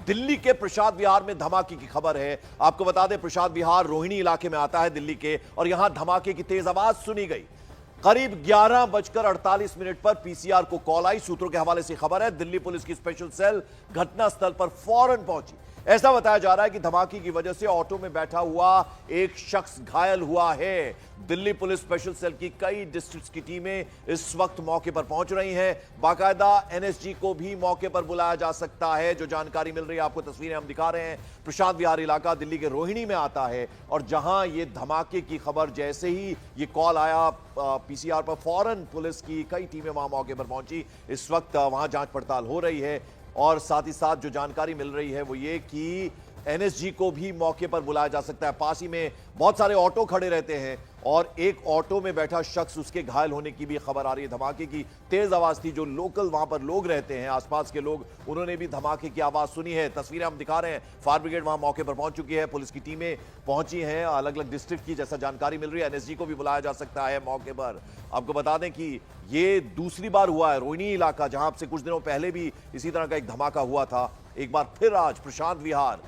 दिल्ली के प्रसाद विहार में धमाके की खबर है। आपको बता दें, प्रसाद विहार रोहिणी इलाके में आता है दिल्ली के, और यहां धमाके की तेज आवाज सुनी गई। करीब 11:48 पर पीसीआर को कॉल आई। सूत्रों के हवाले से खबर है, दिल्ली पुलिस की स्पेशल सेल घटनास्थल पर फौरन पहुंची। ऐसा बताया जा रहा है कि धमाके की वजह से ऑटो में बैठा हुआ एक शख्स घायल हुआ है। दिल्ली पुलिस स्पेशल सेल की कई डिस्ट्रिक्ट्स की टीमें इस वक्त मौके पर पहुंच रही हैं। बाकायदा एनएसजी को भी मौके पर बुलाया जा सकता है। जो जानकारी मिल रही है, आपको तस्वीरें हम दिखा रहे हैं। प्रशांत विहार इलाका दिल्ली के रोहिणी में आता है, और जहां ये धमाके की खबर जैसे ही ये कॉल आया पीसीआर पर, फौरन पुलिस की कई टीमें वहां मौके पर पहुंची। इस वक्त वहां जांच पड़ताल हो रही है, और साथ ही साथ जो जानकारी मिल रही है वो ये कि एनएसजी को भी मौके पर बुलाया जा सकता है। पास ही में बहुत सारे ऑटो खड़े रहते हैं, और एक ऑटो में बैठा शख्स, उसके घायल होने की भी खबर आ रही है। धमाके की तेज आवाज थी। जो लोकल वहां पर लोग रहते हैं, आसपास के लोग, उन्होंने भी धमाके की आवाज सुनी है। तस्वीरें हम दिखा रहे हैं। फायर ब्रिगेड वहां मौके पर पहुंच चुकी है, पुलिस की टीमें पहुंची हैं अलग अलग डिस्ट्रिक्ट की, जैसा जानकारी मिल रही है। एनएसजी को भी बुलाया जा सकता है मौके पर। आपको बता दें कि ये दूसरी बार हुआ है रोहिणी इलाका, जहां से कुछ दिनों पहले भी इसी तरह का एक धमाका हुआ था। एक बार फिर आज प्रशांत विहार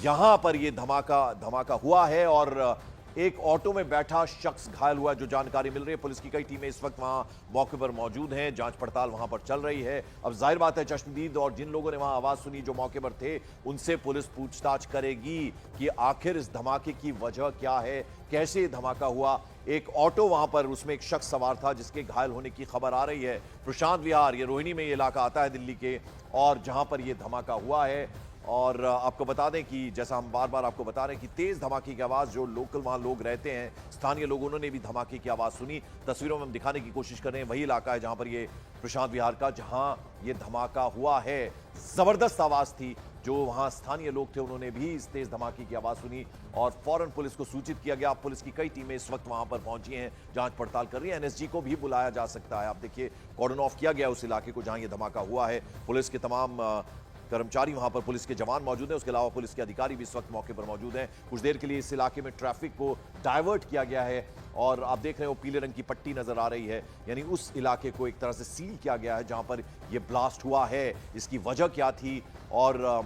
यहां पर यह धमाका हुआ है, और एक ऑटो में बैठा शख्स घायल हुआ। जो जानकारी मिल रही है, पुलिस की कई टीमें इस वक्त वहां मौके पर मौजूद हैं। जांच पड़ताल वहां पर चल रही है। अब जाहिर बात है, चश्मदीद और जिन लोगों ने वहां आवाज सुनी, जो मौके पर थे, उनसे पुलिस पूछताछ करेगी कि आखिर इस धमाके की वजह क्या है, कैसे धमाका हुआ। एक ऑटो वहां पर, उसमें एक शख्स सवार था जिसके घायल होने की खबर आ रही है। प्रशांत विहार, ये रोहिणी में ये इलाका आता है दिल्ली के, और जहां पर यह धमाका हुआ है। और आपको बता दें कि जैसा हम बार बार आपको बता रहे हैं कि तेज धमाके की आवाज़, जो लोकल वहाँ लोग रहते हैं, स्थानीय लोग, उन्होंने भी धमाके की आवाज़ सुनी। तस्वीरों में हम दिखाने की कोशिश कर रहे हैं, वही इलाका है जहाँ पर ये प्रशांत विहार का, जहाँ ये धमाका हुआ है। ज़बरदस्त आवाज़ थी। जो वहाँ स्थानीय लोग थे, उन्होंने भी इस तेज धमाके की आवाज़ सुनी, और फौरन पुलिस को सूचित किया गया। पुलिस की कई टीमें इस वक्त वहाँ पर पहुंची हैं, जांच पड़ताल कर रही है। एनएसजी को भी बुलाया जा सकता है। आप देखिए, कॉर्डन ऑफ किया गया उस इलाके को जहाँ ये धमाका हुआ है। पुलिस के तमाम कर्मचारी वहां पर, पुलिस के जवान मौजूद हैं। उसके अलावा पुलिस के अधिकारी भी इस वक्त मौके पर मौजूद हैं। कुछ देर के लिए इस इलाके में ट्रैफिक को डाइवर्ट किया गया है, और आप देख रहे हो पीले रंग की पट्टी नजर आ रही है, यानी उस इलाके को एक तरह से सील किया गया है जहां पर यह ब्लास्ट हुआ है। इसकी वजह क्या थी, और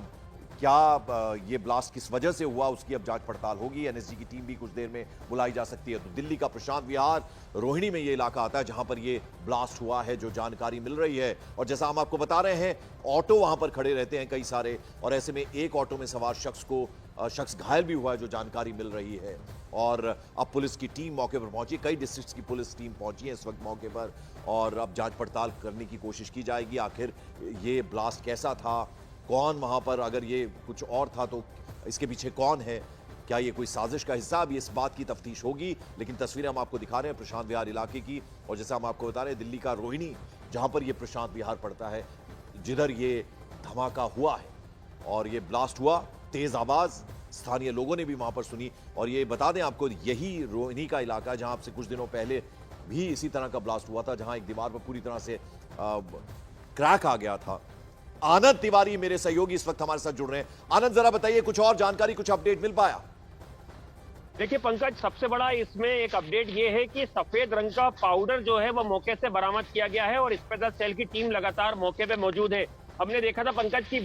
क्या ये ब्लास्ट किस वजह से हुआ, उसकी अब जांच पड़ताल होगी। एनएसजी की टीम भी कुछ देर में बुलाई जा सकती है। तो दिल्ली का प्रशांत विहार रोहिणी में ये इलाका आता है जहां पर ये ब्लास्ट हुआ है, जो जानकारी मिल रही है। और जैसा हम आपको बता रहे हैं, ऑटो वहां पर खड़े रहते हैं कई सारे, और ऐसे में एक ऑटो में सवार शख्स घायल भी हुआ है, जो जानकारी मिल रही है। और अब पुलिस की टीम मौके पर पहुंची, कई डिस्ट्रिक्ट की पुलिस टीम पहुंची है इस वक्त मौके पर, और अब जांच पड़ताल करने की कोशिश की जाएगी। आखिर ये ब्लास्ट कैसा था, कौन वहां पर, अगर ये कुछ और था तो इसके पीछे कौन है, क्या ये कोई साजिश का हिस्सा, अब इस बात की तफ्तीश होगी। लेकिन तस्वीरें हम आपको दिखा रहे हैं प्रशांत विहार इलाके की, और जैसा हम आपको बता रहे हैं, दिल्ली का रोहिणी, जहां पर ये प्रशांत विहार पड़ता है, जिधर ये धमाका हुआ है और ये ब्लास्ट हुआ। तेज आवाज स्थानीय लोगों ने भी वहां पर सुनी। और ये बता दें आपको, यही रोहिणी का इलाका है जहां से कुछ दिनों पहले भी इसी तरह का ब्लास्ट हुआ था, जहां एक दीवार पर पूरी तरह से क्रैक आ गया था। आनंद तिवारी मेरे सहयोगी इस वक्त हमारे साथ जुड़ रहे हैं। आनंद, जरा बताइए, कुछ और जानकारी, कुछ अपडेट मिल पाया? देखिए पंकज, सबसे बड़ा इसमें एक अपडेट ये है कि सफेद रंग का पाउडर जो है वो मौके से बरामद किया गया है, और स्पेशल सेल की टीम लगातार मौके पे मौजूद है। हमने देखा था पंकज की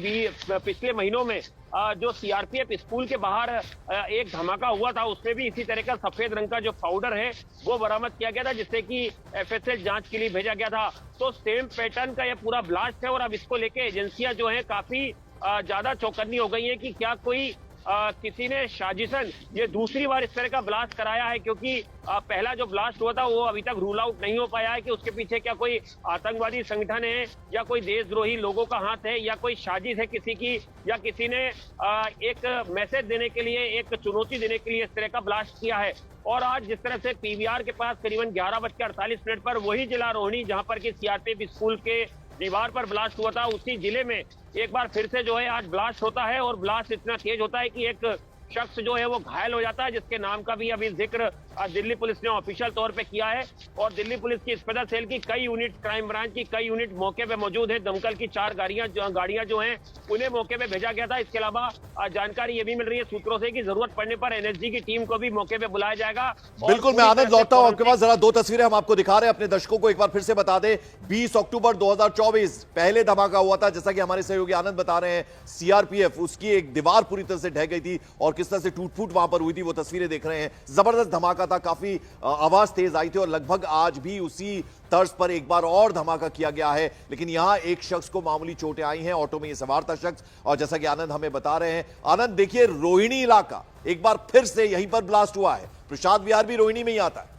पिछले महीनों में जो सीआरपीएफ स्कूल के बाहर एक धमाका हुआ था, उसमें भी इसी तरह का सफेद रंग का जो पाउडर है वो बरामद किया गया था, जिससे कि एफएसएल जांच के लिए भेजा गया था। तो सेम पैटर्न का ये पूरा ब्लास्ट है, और अब इसको लेके एजेंसियां जो है काफी ज्यादा चौकन्नी हो गई है कि क्या कोई किसी ने साजिशन ये दूसरी बार इस तरह का ब्लास्ट कराया है, क्योंकि पहला जो ब्लास्ट हुआ था वो अभी तक रूल आउट नहीं हो पाया है कि उसके पीछे क्या कोई आतंकवादी संगठन है, या कोई देशद्रोही लोगों का हाथ है, या कोई साजिश है किसी की, या किसी ने एक मैसेज देने के लिए, एक चुनौती देने के लिए इस तरह का ब्लास्ट किया है। और आज जिस तरह से पीवीआर के पास करीबन 11:48 पर वही जिला रोहिणी जहां पर कि सीआरपीएफ स्कूल के दीवार पर ब्लास्ट हुआ था, उसी जिले में एक बार फिर से जो है आज ब्लास्ट होता है, और ब्लास्ट इतना तेज होता है कि एक शख्स जो है वो घायल हो जाता है, जिसके नाम का भी अभी जिक्र दिल्ली पुलिस ने ऑफिशियल तौर पे किया है। और दिल्ली पुलिस की स्पेशल सेल की कई यूनिट, क्राइम ब्रांच की कई यूनिट मौके पे मौजूद है। दमकल की 4 गाड़ियां जो हैं उन्हें मौके पे भेजा गया था। इसके अलावा जानकारी ये भी मिल रही है सूत्रों से कि जरूरत पड़ने पर एनएसजी की टीम को भी मौके पे बुलाया जाएगा। बिल्कुल, मैं आनंद लौटता हूं आपके पास। जरा 2 तस्वीरें हम आपको दिखा रहे हैं, अपने दर्शकों को एक बार फिर से बता दें। 20 अक्टूबर 2024 पहले धमाका हुआ था, जैसा कि हमारे सहयोगी आनंद बता रहे हैं। सीआरपीएफ, उसकी एक दीवार पूरी तरह से ढह गई थी और किस तरह से टूट फूट वहां पर हुई थी, वो तस्वीरें देख रहे हैं। जबरदस्त धमाका था, काफी आवाज तेज आई थी और लगभग आज भी उसी तर्ज पर एक बार और धमाका किया गया है। लेकिन यहां एक शख्स को मामूली चोटें आई हैं, ऑटो में ये सवार था शख्स। और जैसा कि आनंद हमें बता रहे हैं, आनंद देखिए, रोहिणी इलाका एक बार फिर से यहीं पर ब्लास्ट हुआ है। प्रसाद विहार भी रोहिणी में ही आता है।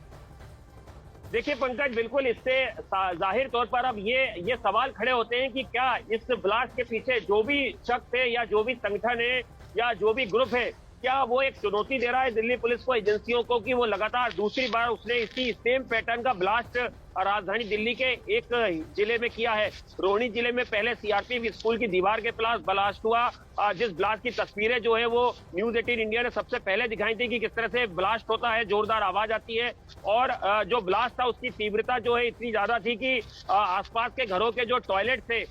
देखिए पंकज, बिल्कुल इससे जाहिर तौर पर अब ये सवाल खड़े होते हैं कि क्या इस ब्लास्ट के पीछे जो भी शख्स है या जो भी संगठन है या जो भी ग्रुप है, क्या वो एक चुनौती दे रहा है दिल्ली पुलिस को, एजेंसियों को, कि वो लगातार दूसरी बार उसने इसी सेम पैटर्न का ब्लास्ट राजधानी दिल्ली के एक जिले में किया है। रोहिणी जिले में पहले सीआरपीएफ स्कूल की दीवार के पास ब्लास्ट हुआ, जिस ब्लास्ट की तस्वीरें जो है वो न्यूज 18 इंडिया ने सबसे पहले दिखाई थी कि किस तरह से ब्लास्ट होता है, जोरदार आवाज आती है। और जो ब्लास्ट था उसकी तीव्रता जो है इतनी ज्यादा थी कि आसपास के घरों के जो टॉयलेट थे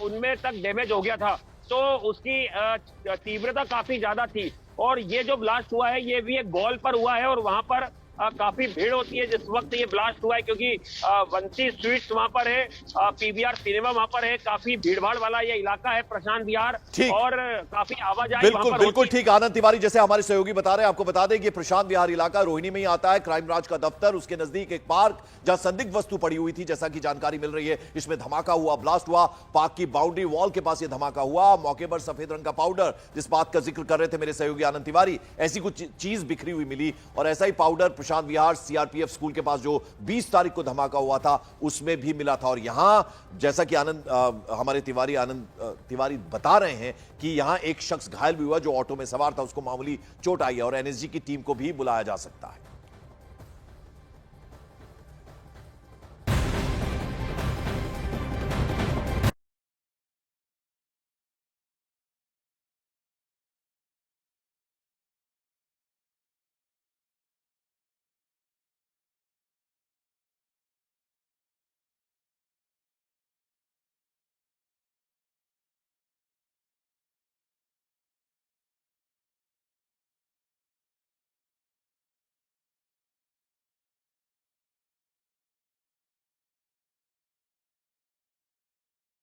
उनमें तक डैमेज हो गया था। तो उसकी तीव्रता काफी ज्यादा थी। और ये जो ब्लास्ट हुआ है ये भी एक बॉल पर हुआ है और वहां पर काफी भीड़ होती है जिस वक्त ये ब्लास्ट हुआ है, क्योंकि बंसी स्वीट्स वहां पर है, पीवीआर सिनेमा वहां पर है, काफी भीड़भाड़ वाला ये इलाका है प्रशांत विहार, और काफी आवाजाही बिल्कुल बिल्कुल ठीक। आनंद तिवारी, जैसे हमारे सहयोगी बता रहे हैं, आपको बता दें कि प्रशांत विहार इलाका रोहिणी में ही आता है। क्राइम ब्रांच का दफ्तर, उसके नजदीक एक पार्क जहां संदिग्ध वस्तु पड़ी हुई थी, जैसा कि जानकारी मिल रही है। इसमें धमाका हुआ, ब्लास्ट हुआ, पार्क की बाउंड्री वॉल के पास यह धमाका हुआ। मौके पर सफेद रंग का पाउडर, जिस बात का जिक्र कर रहे थे मेरे सहयोगी आनंद तिवारी, ऐसी कुछ चीज बिखरी हुई मिली। और ऐसा ही पाउडर प्रशांत विहार सीआरपीएफ स्कूल के पास जो 20 तारीख को धमाका हुआ था उसमें भी मिला था। और यहां जैसा कि हमारे आनंद तिवारी बता रहे हैं कि यहां एक शख्स घायल भी हुआ जो ऑटो में सवार था, उसको मामूली चोट आई है और एनएसजी की टीम को भी बुलाया जा सकता है।